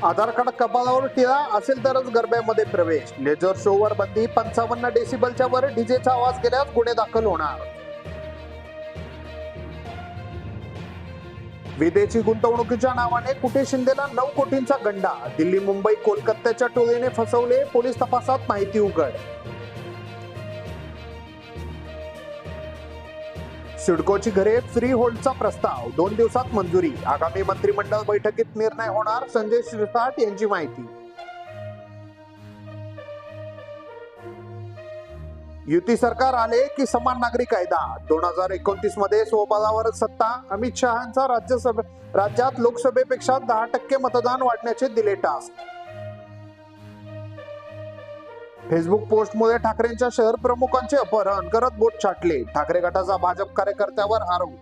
आधार card कपाळावर टिळा असेल तरच गरब्यामध्ये प्रवेश. लेझर शोवर बंदी. 55 डेसिबलच्या वर डीजेचा आवाज केल्यास गुन्हे दाखल होणार. विदेशी गुंतवणुकीच्या नावाने कुठे शिंदेला 9 कोटींचा गंडा. दिल्ली, मुंबई, कोलकात्याच्या टोळीने फसवले. पोलीस तपासात माहिती उघड. सिडकोची घरे फ्री होल्डचा प्रस्ताव 2 दिवसात मंजुरी. आगामी मंत्रिमंडळ बैठकीत निर्णय होणार. संजय शिरसाट यांची माहिती. युती सरकार आले की समान नागरी कायदा. 2029 मध्ये स्वबळावरच सत्ता. अमित शहांचा राज्यात लोकसभेपेक्षा 10% मतदान वाढण्याचे दिले टास्क. फेसबुक पोस्टमुळे ठाकरेंच्या शहर प्रमुखांचे अपहरण करत बोट छाटले. ठाकरे गटाचा भाजप कार्यकर्त्यावर आरोप.